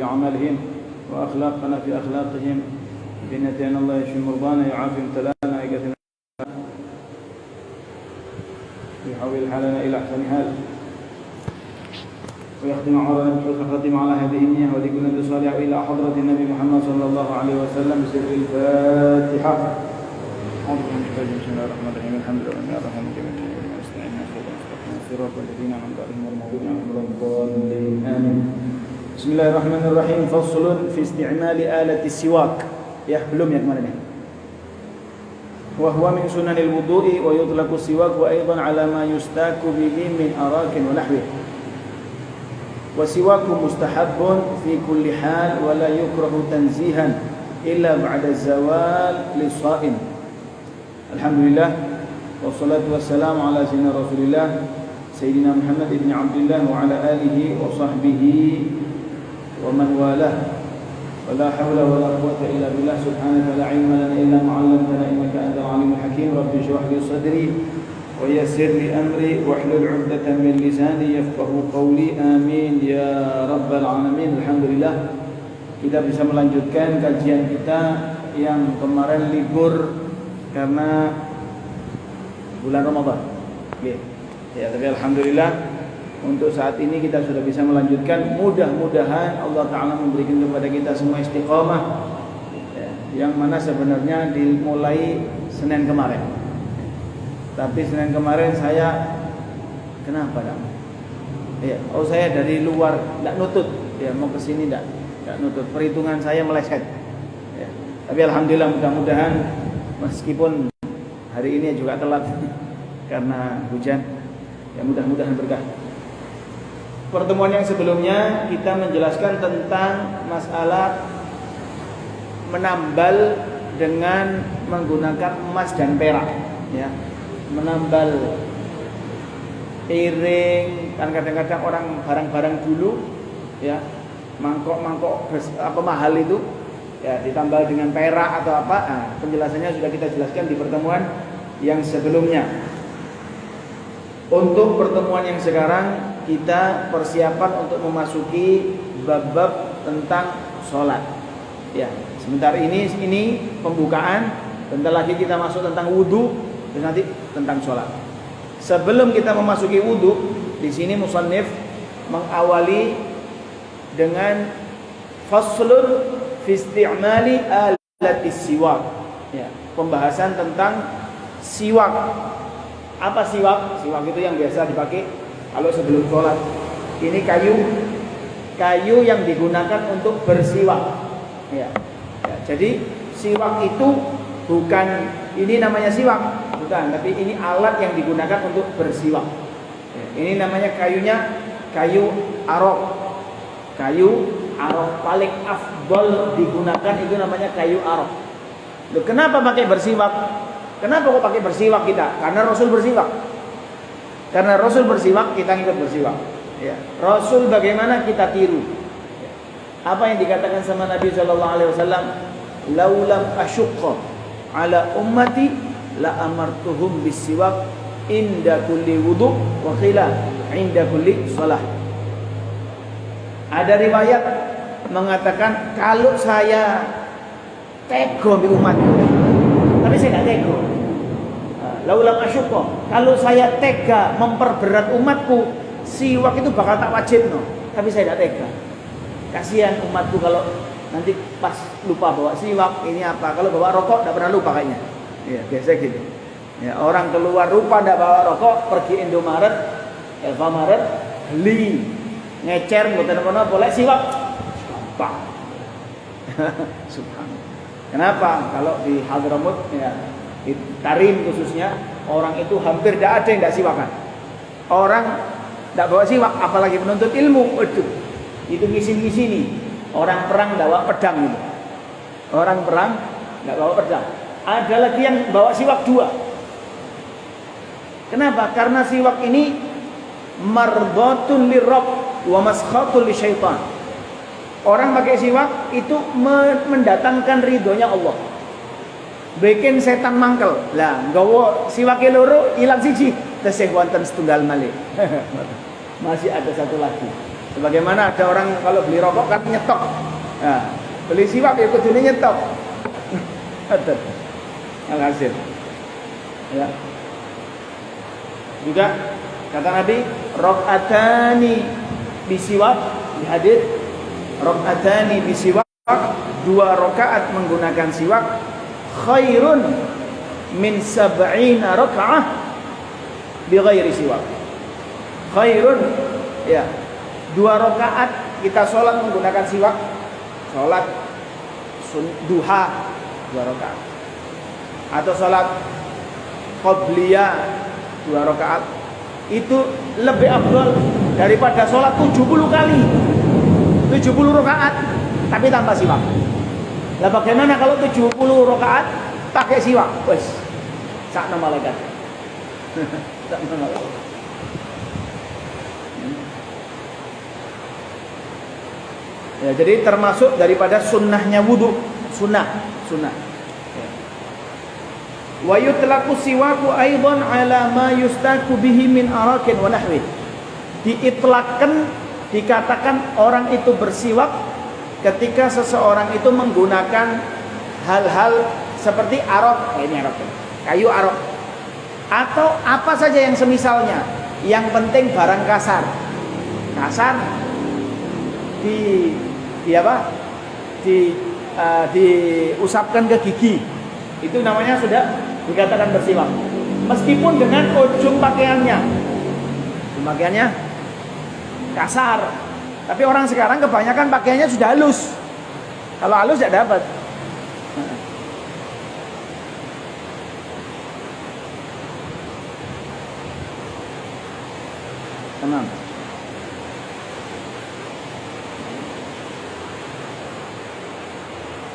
أعمالهم وأخلاقنا في أخلاقهم بنية أن الله يشفي مرضانا يعافي مبتلانا يقتل ويحول حالنا إلى أحسن حال ويختم عمرنا بحسن خاتمة على هذه النية ولكل بصالح إلى حضرة النبي محمد صلى الله عليه وسلم بسر الفاتحة. بسم الله الرحمن الرحيم الحمد لله الرحمن الرحيم صراط الذين أنعمت عليهم غير المغضوب عليهم ولا الضالين آمين. بسم الله الرحمن الرحيم. فصل في استعمال آلة السواك. Ya, belum yang kemarin ya. Wa huwa min sunanil wudu'i wa yutlaqu siwak wa aidan ala ma yustaku bihi min arakin wa nahwi. Wa siwaku mustahabbun fi kulli hal wa la yukrahu tanzihan illa ba'da zawal lis-sha'im. Alhamdulillah wassalatu wassalamu ala sayyidina Rasulillah Sayyidina Muhammad ibn Abdullah wa ala alihi wa sahbihi wa man walah. ولا حول ولا قوة إلا بالله سبحانك لا علم لنا إلا ما علمتنا إنك أنت العليم الحكيم. رب اشرح لي صدري ويسر لي أمري واحلل عقدة من لساني يفقهوا قولي آمين يا رب العالمين. Alhamdulillah kita bisa melanjutkan kajian kita yang kemarin libur karena bulan Ramadan. Ya, tapi alhamdulillah untuk saat ini kita sudah bisa melanjutkan. Mudah-mudahan Allah Ta'ala memberikan kepada kita semua istiqamah ya, yang mana sebenarnya dimulai Senin kemarin. Tapi Senin kemarin saya kenapa dah? Ya, saya dari luar tidak nutut, ya mau ke sini tidak nutut. Perhitungan saya meleset. Ya. Tapi alhamdulillah mudah-mudahan meskipun hari ini juga telat karena hujan, ya mudah-mudahan berkah. Pertemuan yang sebelumnya kita menjelaskan tentang masalah menambal dengan menggunakan emas dan perak, ya. Menambal piring, kan kadang-kadang orang barang-barang dulu, ya, mangkok-mangkok apa mahal itu, ya, ditambal dengan perak atau apa. Nah, penjelasannya sudah kita jelaskan di pertemuan yang sebelumnya. Untuk pertemuan yang sekarang kita persiapan untuk memasuki bab-bab tentang sholat. Ya, sebentar ini pembukaan. Bentar lagi kita masuk tentang wudhu, dan nanti tentang sholat. Sebelum kita memasuki wudhu, di sini musannif mengawali dengan faslun fi isti'mali alatis siwak. Ya, pembahasan tentang siwak. Apa siwak? Siwak itu yang biasa dipakai kalau sebelum sholat. Ini kayu yang digunakan untuk bersiwak. Ya. Jadi siwak itu bukan ini namanya siwak, bukan. Tapi ini alat yang digunakan untuk bersiwak. Ya. Ini namanya kayu arok. Kayu arok paling afdol digunakan itu namanya kayu arok. Loh, kenapa pakai bersiwak? Kenapa kok pakai bersiwak kita? Karena Rasul bersiwak. Karena Rasul bersiwak, kita ikut bersiwak. Ya. Rasul bagaimana kita tiru. Ya. Apa yang dikatakan sama Nabi Sallallahu Alaihi Wasallam? Laulam asyukka ala ummati la amartuhum bisiwak inda kulli wudu wa khila inda kulli salah. Ada riwayat mengatakan kalau saya tego di umatku, tapi saya tidak tego. Laulam asyukka, kalau saya tega memperberat umatku, siwak itu bakal tak wajib no. Tapi saya tidak tega. Kasihan umatku kalau nanti pas lupa bawa siwak ini apa. Kalau bawa rokok tidak pernah lupa kayaknya. Ya biasa gitu. Ya, orang keluar rumah tidak bawa rokok, pergi Indomaret, Alfamaret, beli ngecer, boten-boten boleh siwak. Pak. Subhanallah. Kenapa? Kalau di Hadramut ya, di Tarim khususnya, orang itu hampir tidak ada yang tidak siwakan. Orang tidak bawa siwak, apalagi penuntut ilmu. Waduh, itu ngisi-ngisi nih. Orang perang tidak bawa pedang gitu. Orang perang tidak bawa pedang. Ada lagi yang bawa siwak 2. Kenapa? Karena siwak ini marbatun lirab wa maskhatun lisyaitan. Orang pakai siwak itu mendatangkan ridhonya Allah. Bikin setan mangkel. Lah, nggawa siwake loro ilang siji, tesih wonten setunggal malih. Masih ada satu lagi. Sebagaimana ada orang kalau beli rokok kan nyetok. Nah, beli siwak ya kudune nyetok. Betul. Alhasil. Ya. Juga kata Nabi, rakaatani bisiwak di hadis, rakaatani bisiwak, 2 rakaat menggunakan siwak khairun min 70 rakaah bighairi siwak. Khairun, ya. 2 rakaat kita sholat menggunakan siwak, sholat duha 2 rakaat, atau sholat qobliyah 2 rakaat, itu lebih afdal daripada sholat 70 kali 70 rakaat tapi tanpa siwak. Lah bagaimana kalau 70 rakaat pakai siwak? Wes, sakna malaikat. Sakna malaikat. Ya, jadi termasuk daripada sunnahnya wudu, sunnah. Ya. Wa yutlaqu siwaku aidan ala ma yustaku bihi min arakin wa nahwi. Diitlaqkan, dikatakan orang itu bersiwak ketika seseorang itu menggunakan hal-hal seperti arok, ini arok, kayu arok, atau apa saja yang semisalnya. Yang penting barang kasar diusapkan ke gigi, itu namanya sudah dikatakan bersiwak. Meskipun dengan ujung pakaiannya kasar, tapi orang sekarang kebanyakan pakaiannya sudah halus. Kalau halus tidak dapat. Tenang.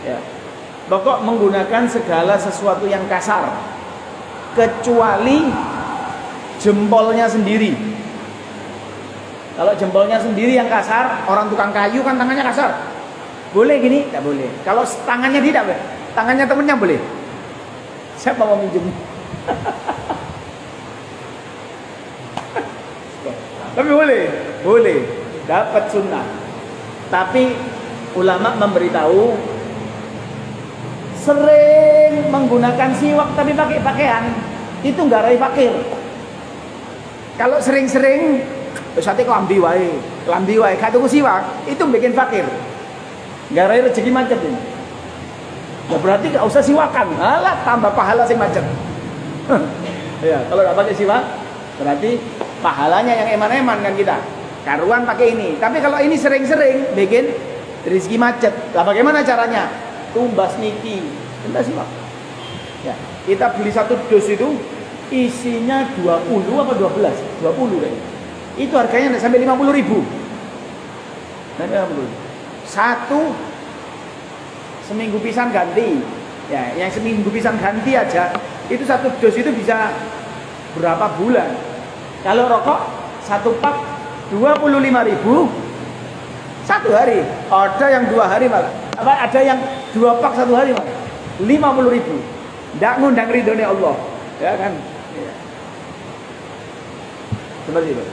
Ya. Pokok menggunakan segala sesuatu yang kasar kecuali jempolnya sendiri. Kalau jempolnya sendiri yang kasar, orang tukang kayu kan tangannya kasar. Boleh gini? Tidak boleh. Kalau tangannya tidak boleh. Tangannya temennya boleh. Siapa mau minjem? Tapi boleh. Dapat sunnah. Tapi ulama memberitahu, sering menggunakan siwak tapi pakai pakaian itu enggak rai fakir. Kalau sering-sering sate kelambi wae, gak tuku siwak, itu bikin fakir. Enggak rai rezeki macet ini. Ya berarti enggak usah siwakan. Alah, tambah pahala sing macet. Ya, kalau enggak pakai siwak berarti pahalanya yang eman-eman kan kita. Karuan pakai ini. Tapi kalau ini sering-sering bikin rezeki macet. Lah bagaimana caranya? Tumbas niki, entah simak. Ya, kita beli 1 dus itu isinya 20 apa 12? 20 kayaknya. Itu harganya sampai 50.000. Satu seminggu pisan ganti. Ya, yang seminggu pisan ganti aja itu 1 dus itu bisa berapa bulan? Kalau rokok 1 pak 25.000 1 hari. Ada yang 2 hari malah. Ada yang 2 pak 1 hari malah 50.000. Tidak ngundang ridhonya Allah, ya kan? Ya. Seperti itu.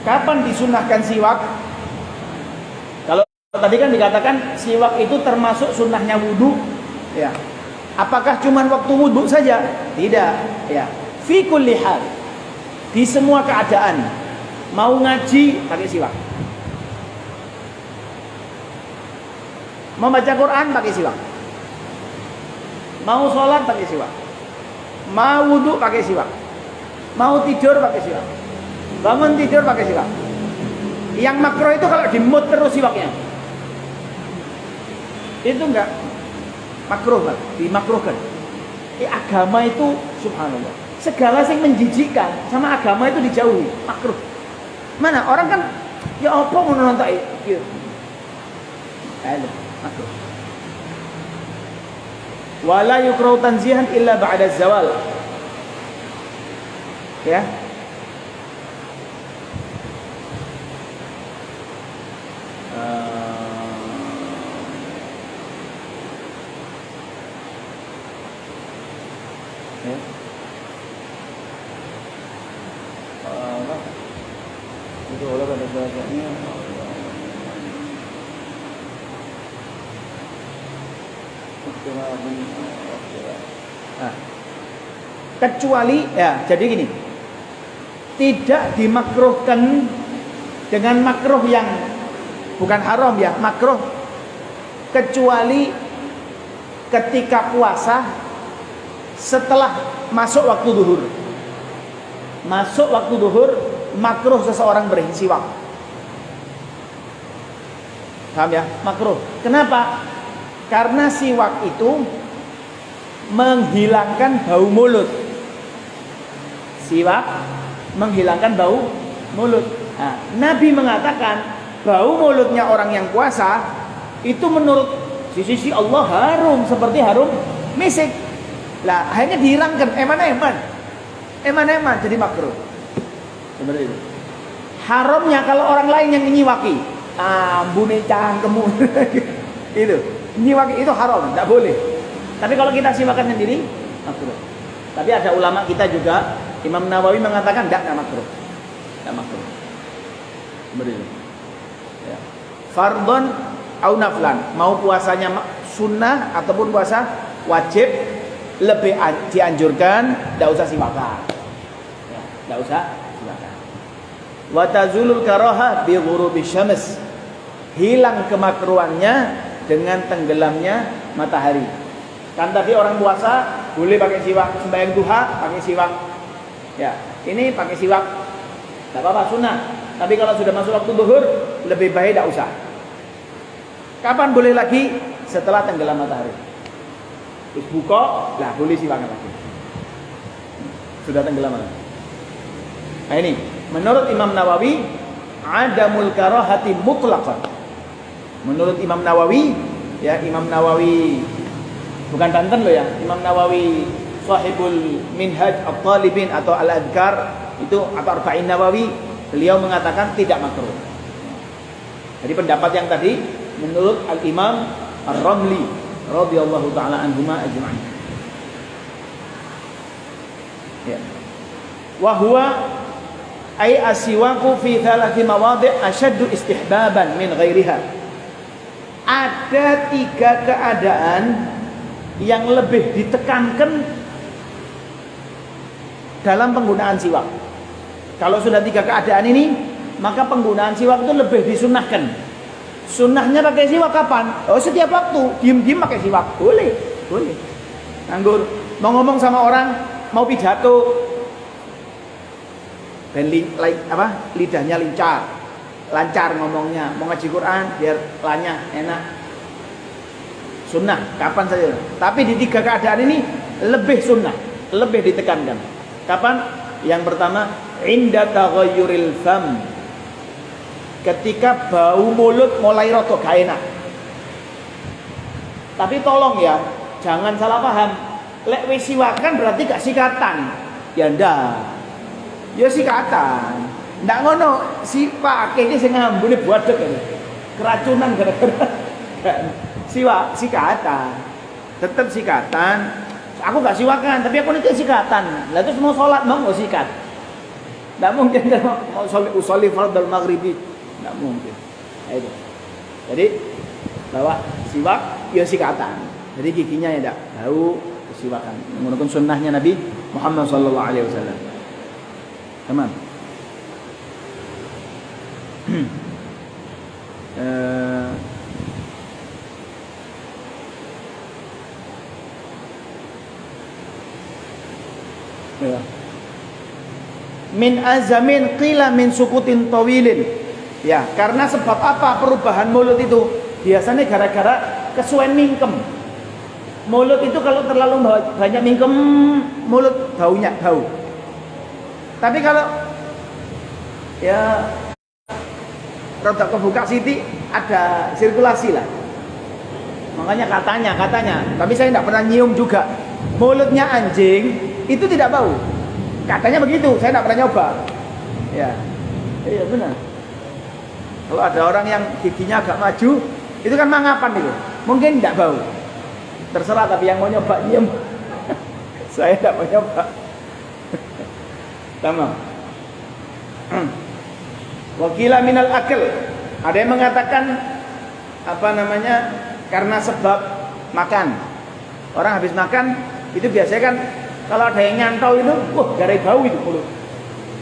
Kapan disunahkan siwak? Kalau tadi kan dikatakan siwak itu termasuk sunnahnya wudu, ya. Apakah cuma waktu wudu saja? Tidak, ya. Fi kulli hal, di semua keadaan. Mau ngaji pakai siwak, mau baca Quran pakai siwak, mau sholat pakai siwak, mau wudu pakai siwak, mau tidur pakai siwak, bangun tidur pakai siwak. Yang makruh itu kalau dimut terus siwaknya, itu enggak makruh, Pak. Dimakruhkan. Agama itu subhanallah, segala yang menjijikkan sama agama itu dijauhi, makruh. Mana orang kan ya apa mau nonton gitu. Ayo, makruh. Wala yukrahu tanzihan illa ba'da zawal. Ya. Oleh pada bahasanya nah, kecuali ya jadi gini, tidak dimakruhkan dengan makruh yang bukan haram ya, makruh kecuali ketika puasa setelah masuk waktu duhur. Masuk waktu duhur makruh seseorang bersiwak. Paham ya? Makruh. Kenapa? Karena siwak itu menghilangkan bau mulut. Siwak menghilangkan bau mulut. Nah, Nabi mengatakan bau mulutnya orang yang puasa itu menurut sisi Allah harum seperti harum misik. Lah, akhirnya dihilangkan eman-eman jadi makruh. Seperti itu. Haramnya kalau orang lain yang nyiwaki, ambune cangkemmu. Itu. Nyiwaki itu haram, tidak boleh. Tapi kalau kita siwakan sendiri makruh. Tapi ada ulama kita juga, Imam Nawawi mengatakan tidak makruh. Tidak makruh. Seperti itu. Ya. Fardhon au naflan, mau puasanya sunnah ataupun puasa wajib, lebih dianjurkan tidak usah siwakan. Ya, tidak usah siwakan. Wa tazulul karaha bi ghurubi syams, hilang kemakruhannya dengan tenggelamnya matahari. Kan tadi orang puasa boleh pakai siwak, sembahyang duha pakai siwak. Ya, ini pakai siwak tidak apa-apa, sunnah. Tapi kalau sudah masuk waktu zuhur, lebih baik tidak usah. Kapan boleh lagi? Setelah tenggelam matahari. Terus buka, lah boleh siwakan lagi. Sudah tenggelam matahari. Nah ini, menurut Imam Nawawi, adamul karahati mutlaqan. Menurut Imam Nawawi, ya Imam Nawawi bukan Banten loh ya, Imam Nawawi Sahibul Minhaj At-Talibin atau Al-Adhkar itu atau Arba'in Nawawi, beliau mengatakan tidak makruh. Jadi pendapat yang tadi menurut Al-Imam Ar-Ramli radhiyallahu taala anhuma ajma'in. Ya. Wa huwa ay aswaku fi thalathi mawadhi' ashaddu istihbaban min ghairiha. Ada 3 keadaan yang lebih ditekankan dalam penggunaan siwak. Kalau sudah 3 keadaan ini, maka penggunaan siwak itu lebih disunnahkan. Sunnahnya pakai siwak kapan? Oh, setiap waktu, diem-diem pakai siwak. Boleh, boleh. Anggur mau ngomong sama orang, mau pidato, dan lidahnya lancar ngomongnya, mau ngaji Quran biar lanyah enak. Sunnah kapan saja. Tapi di 3 keadaan ini lebih sunnah, lebih ditekankan. Kapan? Yang pertama, inda taghayyuril fam. Ketika bau mulut mulai rada gak enak. Tapi tolong ya, jangan salah paham. Lek wis siwakan berarti gak sikatan. Ya ndak. Ya sikatan. Ndak ngono, sipake iki sing ngambune buadeg keracunan gara-gara sikatan. Tetap sikatan. Aku gak siwakan, tapi aku nanti sikatan. Lah terus mau sholat mau sikat. Ndak mungkin kan mau usolli fardhu maghribi. Ndak mungkin. Nah, itu. Jadi bawa siwak ya sikatan. Jadi giginya ya ndak bau siwakan. Menggunakan sunnahnya Nabi Muhammad sallallahu alaihi wasallam. Teman. Ya. Min azamin qila min sukutin tawilin. Ya, karena sebab apa perubahan mulut itu? Biasanya gara-gara kesuwen mingkem. Mulut itu kalau terlalu banyak mingkem, mulut baunya bau. Tapi kalau ya rada kebuka siti ada sirkulasi lah. Makanya katanya, tapi saya tidak pernah nyium juga. Mulutnya anjing itu tidak bau. Katanya begitu, saya tidak pernah nyoba. Ya, iya benar. Kalau ada orang yang giginya agak maju, itu kan mangapan itu. Mungkin tidak bau. Terserah, tapi yang mau nyoba nyium. Saya tidak mau nyoba. Tamam. Wakila minal akal. Ada yang mengatakan karena sebab makan. Orang habis makan itu biasanya kan kalau ada yang nyantol itu, garai bau itu mulut.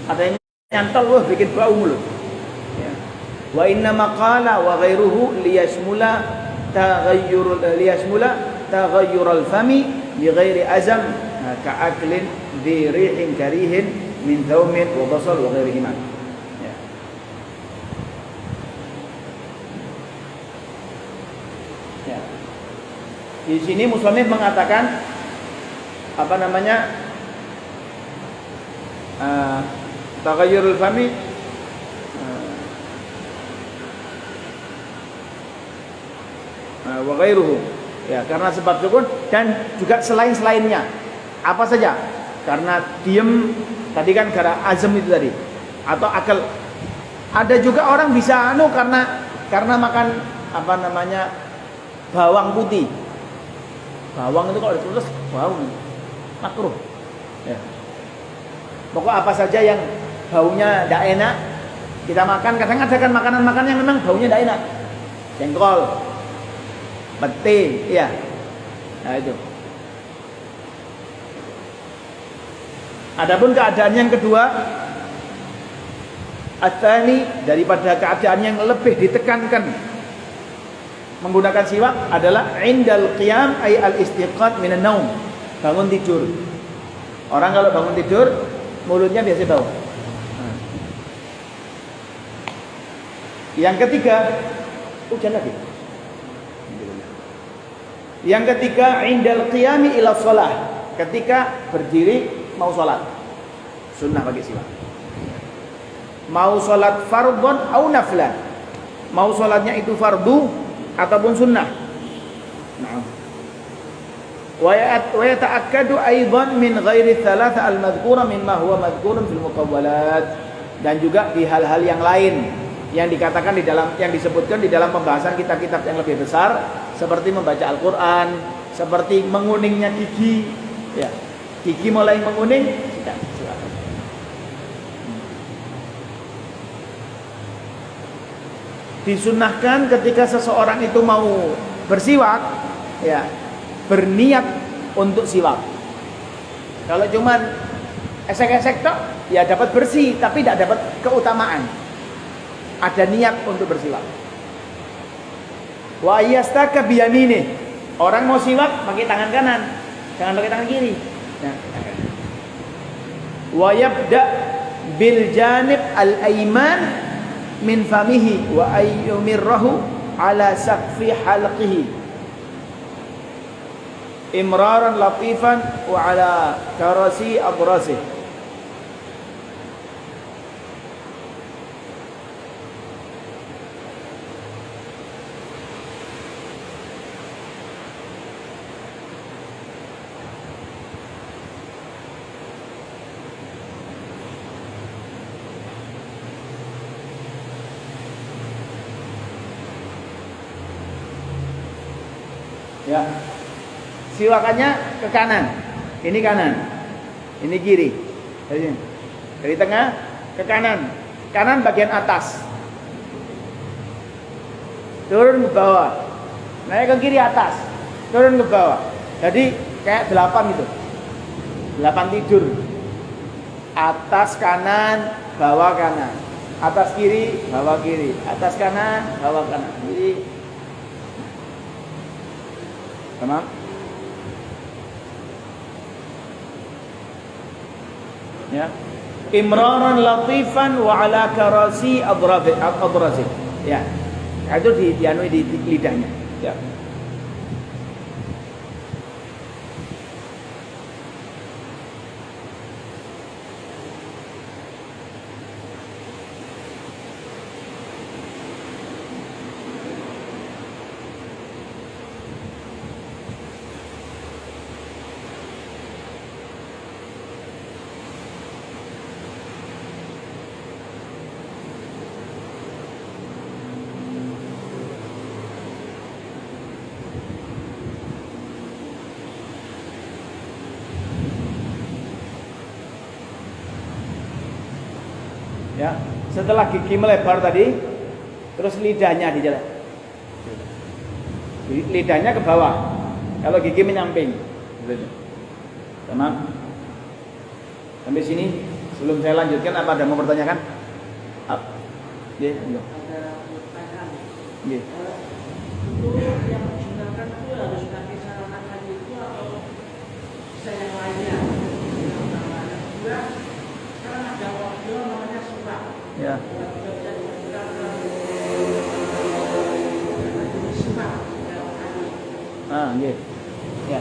Ada yang nyantol, bikin bau mulut. Ya. Wa inna maqala wa ghairuhu liyashmula taghayyural fami bi ghairi azam ka'aklin dhi rihin karihin min thawmin wa basal wa ghairihima. Ya. Ya. Di sini Musannif mengatakan taghayyurul fami wa ghairuhu, ya, karena sebab sukun dan juga selain-selainnya. Apa saja? Karena diem tadi kan gara azam itu tadi atau akal. Ada juga orang bisa karena makan bawang putih. Bawang itu kalau ditulis bau makruh. Ya. Pokok apa saja yang baunya tidak enak kita makan. Kadang ada kan makanan-makanan yang memang baunya tidak enak. Jengkol, pete, ya. Nah itu. Adapun keadaan yang kedua, at-tsani, daripada keadaan yang lebih ditekankan menggunakan siwak adalah indal qiyam ay al-istiqad minan naum. Bangun tidur. Orang kalau bangun tidur mulutnya biasa bau. Yang ketiga, hujan lagi. Yang ketiga, indal qiyami ila shalah, ketika berdiri mau sholat, sunnah pakai siwak. Mau sholat fardhon au naflan, mau sholatnya itu fardu ataupun sunnah. Nah. Wa yata'akkadu aidan min ghairi thalatha al-madhkura mimma huwa madhkurun fil muqawwalat, dan juga di hal-hal yang lain yang dikatakan yang disebutkan di dalam pembahasan kitab-kitab yang lebih besar, seperti membaca Al-Qur'an, seperti menguningnya gigi, ya. Gigi mulai menguning, silakan. Disunnahkan ketika seseorang itu mau bersiwak, ya, berniat untuk siwak. Kalau cuman esek-esek tok, ya dapat bersih tapi tidak dapat keutamaan. Ada niat untuk bersiwak. Wa yastaka biyamini. Orang mau siwak pakai tangan kanan, jangan pakai tangan kiri. Nah, wa yabda bil janib al-ayman min famihi wa ayyumirrahu ala saqfi halqihi imraran latifan wa ala karasi adrasih. Ya. Siwakannya ke kanan. Ini kanan. Ini kiri. Dari tengah ke kanan. Kanan bagian atas. Turun ke bawah. Naik ke kiri atas. Turun ke bawah. Jadi kayak 8 gitu. 8 tidur. Atas kanan, bawah kanan. Atas kiri, bawah kiri. Atas kanan, bawah kanan. Kiri. Tamam? Ya. Imraran latifan wa ala karasi adrasi. Ya. Itu dianui di lidahnya. Ya. Ya, Setelah gigi melebar tadi, terus lidahnya dijalan. Lidahnya ke bawah. Kalau gigi menyamping. Tamam. Sampai sini. Sebelum saya lanjutkan, apa ada mau pertanyakan? Nggih, enggak. Nggih. Yang digunakan itu harus pakai sarana kayu itu atau saya yang lainnya? Kedua, sekarang ada audio namanya surat. Ya. Nggih. Ya.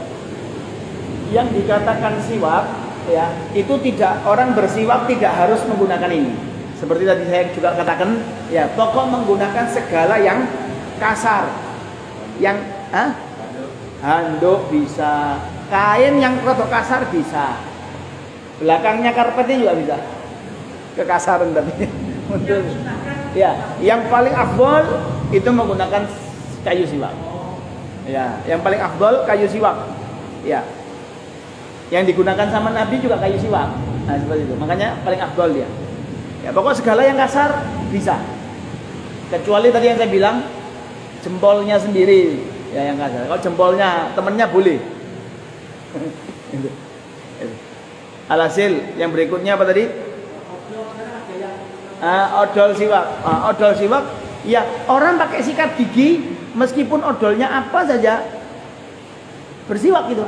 Yang dikatakan siwak, ya, itu tidak, orang bersiwak tidak harus menggunakan ini. Seperti tadi saya juga katakan, ya, pokok menggunakan segala yang kasar, yang handuk bisa, kain yang rodok kasar bisa, belakangnya karpetnya juga bisa, kekasaran tapi untuk, ya, yang paling afdol itu menggunakan kayu siwak, ya, yang paling afdol kayu siwak, ya, yang digunakan sama Nabi juga kayu siwak, nah seperti itu, makanya paling afdol dia. Ya, pokok segala yang kasar bisa, kecuali tadi yang saya bilang jempolnya sendiri, ya, yang kasar. Kalau jempolnya temennya boleh. Alhasil yang berikutnya apa tadi? Odol siwak. Odol siwak, ya, orang pakai sikat gigi meskipun odolnya apa saja bersiwak gitu.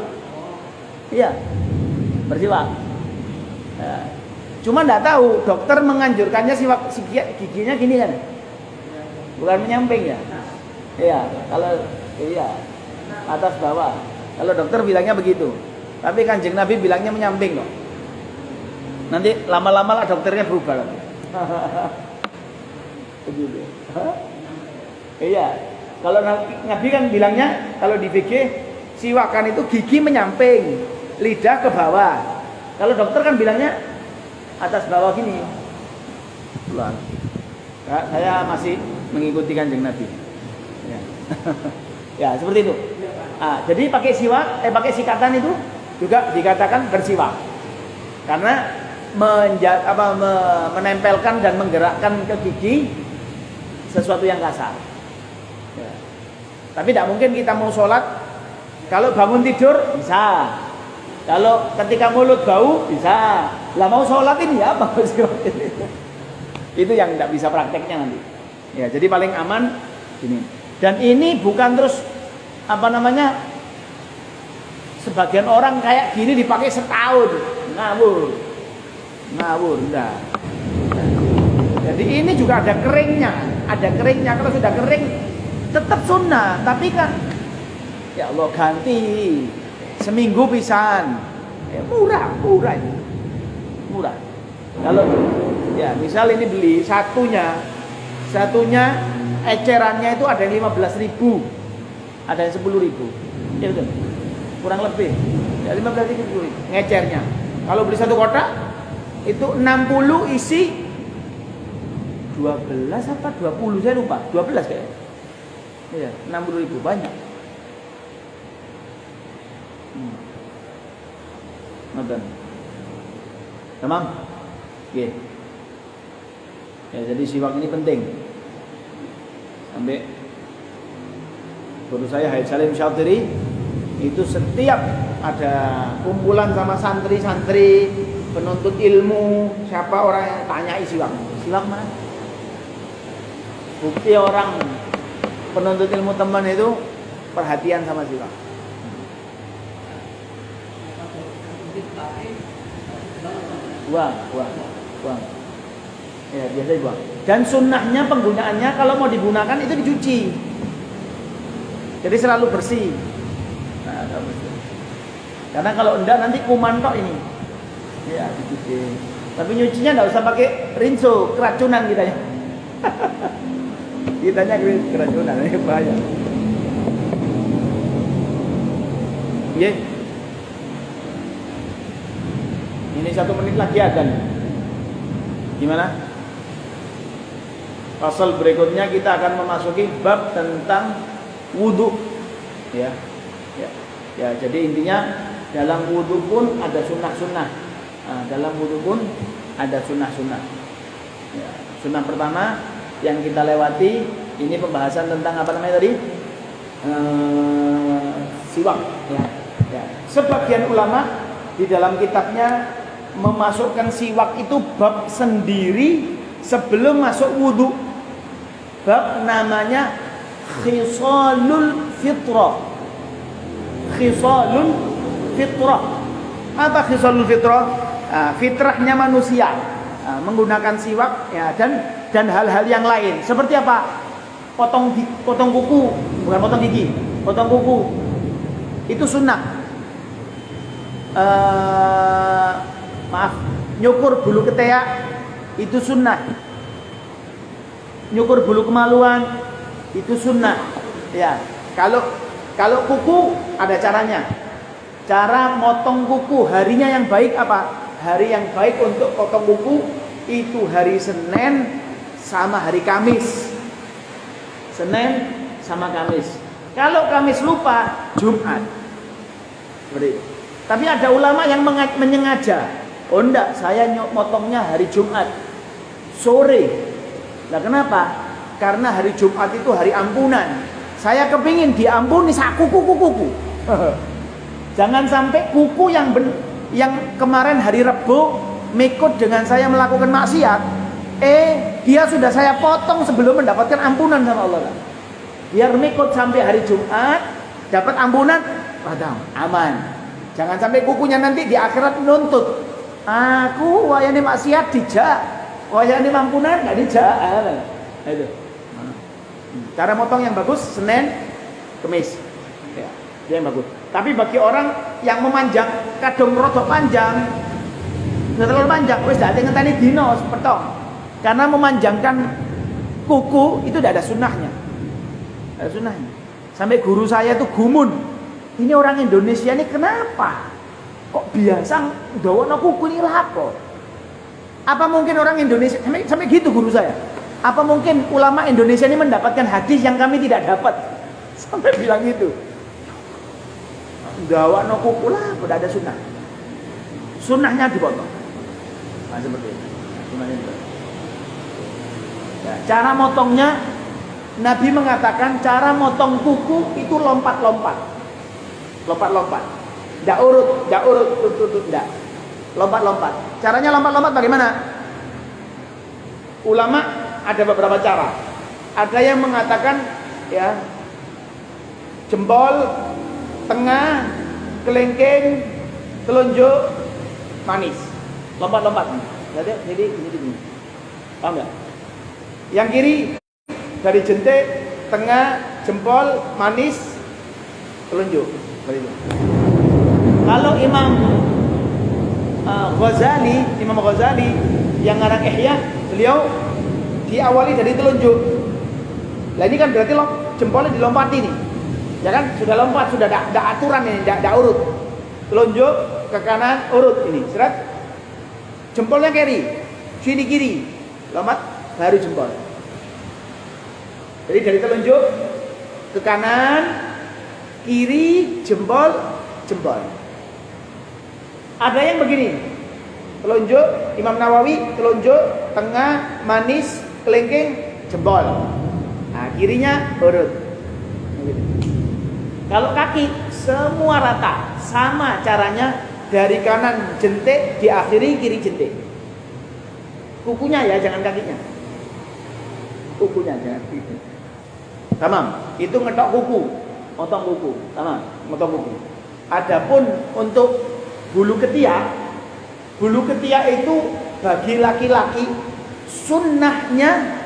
Iya, bersiwak. Ya. Cuma enggak tahu, dokter menganjurkannya siwak giginya gini kan, bukan menyamping ya. Iya, kalau iya atas bawah. Kalau dokter bilangnya begitu, tapi Kanjeng Nabi bilangnya menyamping kok. Nanti lama-lama lah dokternya berubah lagi. Begitu. Iya, kalau Nabi kan bilangnya kalau di fikih siwakan itu gigi menyamping, lidah ke bawah. Kalau dokter kan bilangnya atas bawah gini. Nah, saya masih mengikuti Kanjeng Nabi. Ya, ya seperti itu. Jadi pakai siwak, pakai sikatan itu juga dikatakan bersiwak, karena menempelkan dan menggerakkan ke gigi sesuatu yang kasar. Ya. Tapi tidak mungkin kita mau sholat, kalau bangun tidur bisa, kalau ketika mulut bau bisa. Lah mau sholat ini ya apa? Itu yang tidak bisa prakteknya nanti. Ya, jadi paling aman ini. Dan ini bukan terus apa namanya? Sebagian orang kayak gini dipakai setahun, ngawur, enggak. Jadi ini juga ada keringnya, Kalau sudah kering tetap sunnah, tapi kan ya Allah ganti seminggu pisan, ya, murah ini. Murah. Kalau ya misal ini beli satunya ecerannya itu ada yang 15.000, ada yang 10.000, ya betul, kurang lebih ya 15.000 ngecernya. Kalau beli satu kotak itu 60 isi 12 apa 20 saya lupa, 12 kayaknya. Iya, 60.000 banyak. Nonton. Tamam? Oke. Ya, jadi siwak ini penting. Sampai guru saya Haid Salim Syatiri itu setiap ada kumpulan sama santri-santri penuntut ilmu, siapa orang yang tanyai siwak mana? Bukti orang penuntut ilmu teman itu perhatian sama siwak. Buang. Ya, biasa buang. Dan sunnahnya penggunaannya kalau mau digunakan itu dicuci. Jadi selalu bersih. Nah, karena kalau enggak nanti kuman tok ini. Ya, dicuci. Tapi nyucinya enggak usah pakai rinso, keracunan kitanya. Kitanya keracunan, ini bahaya. Iya. Ini 1 menit lagi adzan. Gimana? Pasal berikutnya kita akan memasuki bab tentang wudu. Ya. Jadi intinya dalam wudu pun ada sunnah-sunnah. Dalam wudu pun ada sunnah-sunnah. Ya. Sunnah pertama yang kita lewati ini pembahasan tentang apa namanya tadi? Siwak ya. Ya. Sebagian ulama di dalam kitabnya memasukkan siwak itu bab sendiri sebelum masuk wudu. Bab namanya khisalul fitrah. Khisalul fitrah. Apa khisalul fitrah? Fitrahnya manusia menggunakan siwak ya, dan hal-hal yang lain. Seperti apa? Potong kuku, bukan potong gigi, potong kuku. Itu sunnah. Nyukur bulu ketiak itu sunnah. Nyukur bulu kemaluan itu sunnah. Ya, kalau kuku ada caranya. Cara motong kuku harinya yang baik apa? Hari yang baik untuk potong kuku itu hari Senin sama hari Kamis. Senin sama Kamis. Kalau Kamis lupa, Jumat. Seperti itu. Tapi ada ulama yang menyengaja. Oh enggak, saya motongnya hari Jumat sore. Nah kenapa? Karena hari Jumat itu hari ampunan. Saya kepingin diampuni sak kuku. Jangan sampai kuku yang kemarin hari Rebo mekut dengan saya melakukan maksiat, dia sudah saya potong sebelum mendapatkan ampunan sama Allah. Biar mekut sampai hari Jumat dapat ampunan, aman. Jangan sampai kukunya nanti di akhirat nuntut. Aku wayane maksiat dijak, wayane ampunan enggak dijak. Itu. Cara motong yang bagus Senin, Kamis. Ya, dia yang bagus. Tapi bagi orang yang memanjang kadung rodok panjang, nggak terlalu panjang, wis dak ngenteni dino potong. Karena memanjangkan kuku itu tidak ada sunnahnya. Ada sunnahnya. Sampai guru saya tuh gumun. Ini orang Indonesia ini kenapa? Kok biasa dawono kuku ini lapo? Apa mungkin orang Indonesia sampai gitu guru saya? Apa mungkin ulama Indonesia ini mendapatkan hadis yang kami tidak dapat? Sampai bilang gitu. Dawono kuku lah, tidak ada sunnah. Sunnahnya dipotong. Nah, seperti itu. Sunnahnya dipotong. Ya, cara motongnya Nabi mengatakan cara motong kuku itu lompat-lompat. Lompat-lompat. Enggak urut, enggak. Lompat-lompat. Caranya lompat-lompat bagaimana? Ulama ada beberapa cara. Ada yang mengatakan ya jempol, tengah, kelingking, telunjuk, manis. Lompat-lompat. Jadi gini. Paham enggak? Yang kiri dari jentik, tengah, jempol, manis, telunjuk. Kalau Imam Ghazali yang ngarang Ihya, beliau diawali dari telunjuk. Lah ini kan berarti jempolnya dilompati nih. Ya kan sudah lompat, sudah ada aturan ini, tidak urut. Telunjuk ke kanan, urut ini. Seret. Jempolnya sini kiri. Lompat baru jempol. Jadi dari telunjuk ke kanan, kiri, jempol. Ada yang begini. Telunjuk Imam Nawawi, telunjuk, tengah, manis, kelingking, jempol. Nah, kirinya urut. Kalau kaki semua rata, sama caranya dari kanan jentik diakhiri kiri jentik. Kukunya ya, jangan kakinya. Kukunya jangan gitu. Tamam, itu ngetok kuku, motong kuku. Tamam, motong kuku. Adapun untuk bulu ketiak itu bagi laki-laki sunnahnya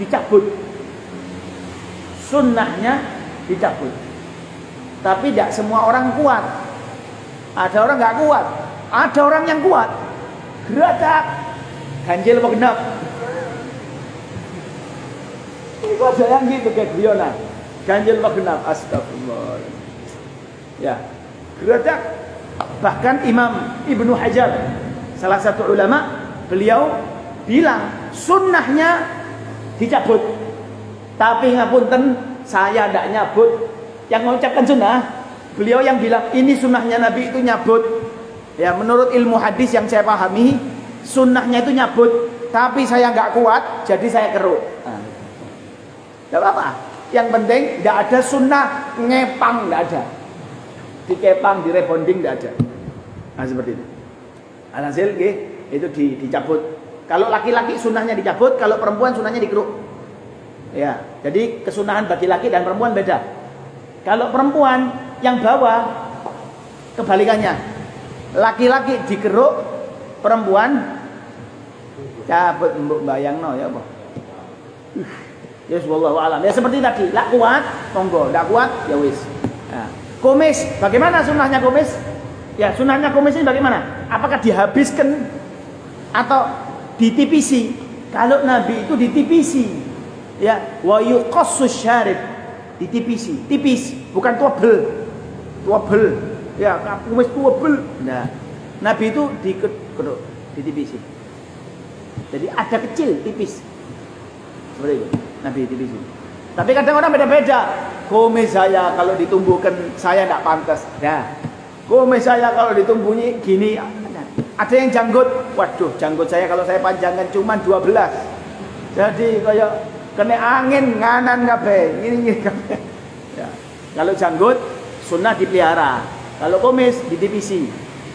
dicabut. Tapi tidak semua orang kuat. Ada orang nggak kuat, ada orang yang kuat. Geratak, ganjil apa genap? Itu ada yang gitu kayak Briona. Ganjil apa genap? Astagfirullah. Ya, geratak. Bahkan Imam Ibnu Hajar, salah satu ulama, beliau bilang sunnahnya dicabut. Tapi ngapunten, saya tidak nyabut. Yang mengucapkan sunnah, beliau yang bilang ini sunnahnya Nabi itu nyabut. Ya, menurut ilmu hadis yang saya pahami, sunnahnya itu nyabut. tapi saya nggak kuat, jadi saya keruk. Nggak apa-apa. Yang penting nggak ada sunnah ngepang, nggak ada. Dikepang, direbonding nggak ada. Nah seperti itu. Alhasil itu dicabut. Kalau laki-laki sunnahnya dicabut, kalau perempuan sunnahnya dikeruk. Ya, jadi kesunahan bagi laki dan perempuan beda. Kalau perempuan yang bawah kebalikannya, laki-laki dikeruk, perempuan cabut. Bayangno ya apa? Ya wallahu alam. Ya seperti tadi, lak kuat, monggo, ndak kuat ya wis. Nah, kumis, bagaimana sunnahnya kumis? Ya, sunnahnya kumis ini bagaimana? Apakah dihabiskan atau ditipisi? Kalau Nabi itu ditipisi. Ya, wa yuqassus syarib, ditipisi, tipis, bukan tuabel. Tuabel. Ya, kumis tuabel. Nah, Nabi itu dikeruk, ditipisi. Jadi ada kecil, tipis. Seperti itu. Nabi tipisi. Tapi kadang orang beda-beda. Kumis saya kalau ditumbuhkan saya tidak pantas. Ya. Kumis saya kalau ditumbuhi gini. Ada yang janggut. Waduh, janggut saya kalau saya panjangkan cuma 12. Jadi kayak kena angin nganan kabeh. Ini kabeh. Ya. Kalau janggut sunnah dipelihara. Kalau kumis ditipisi.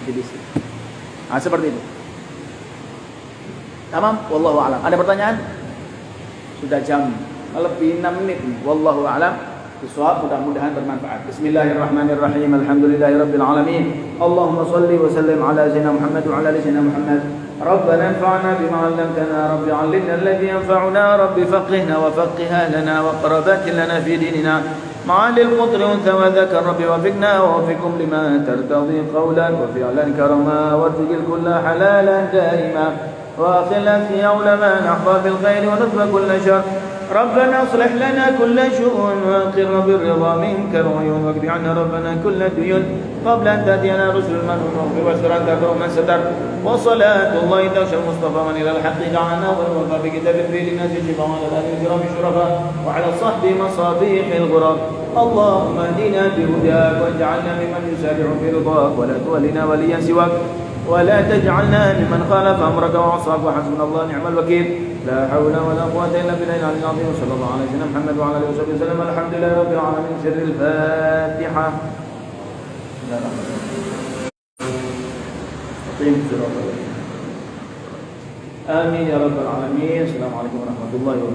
Ditipisi. Nah, seperti itu. Tamam, wallahu a'lam. Ada pertanyaan? Sudah jam lebih 6 menit. Wallahu a'lam. Bisawab, mudah-mudahan bermanfaat. Bismillahirrahmanirrahim. Alhamdulillahirabbil alamin. Allahumma shalli wa sallim ala sayyidina Muhammad wa ala ali sayyidina Muhammad. Rabbana anfa'na bima 'allamtana, rabbi 'allimna alladhi yanfa'una, rabbi faqihna wa faqih ahlana wa qarabat lana fi dinina. معالي القطر أنثى وذكر ربي وفقنا ووفقكم لما ترتضي قولا وفعلا كرما وارزق الكل حلالا دائما وأخلنا في علماء نحظى بالخير ونطفى كل شر ربنا اصلح لنا كل شؤون وأقر بالرضا منك العيون واقض عنا ربنا كل الديون قبل أن تأتينا رسل المنون واغفر واستر أنت أكرم من ستر وصلاة الله تغشى المصطفى من إلى الحق دعانا والوفى بكتاب فيه للناس شفاء على الآل الكرام الشرفاء وعلى الصحب مصابيح الغراب اللهم اهدنا بهداك واجعلنا ممن يسارع في رضاك ولا تولنا وليا سواك ولا تجعلنا ممن خالف أمرك وعصاك وحسبنا الله نعم الوكيل لا حول ولا قوة إلا بالله العلي العظيم وصلى الله على سيدنا محمد وعلى آله وصحبه وسلم الحمد لله رب العالمين سر الفاتحة آمين يا رب العالمين السلام عليكم ورحمة الله وبركاته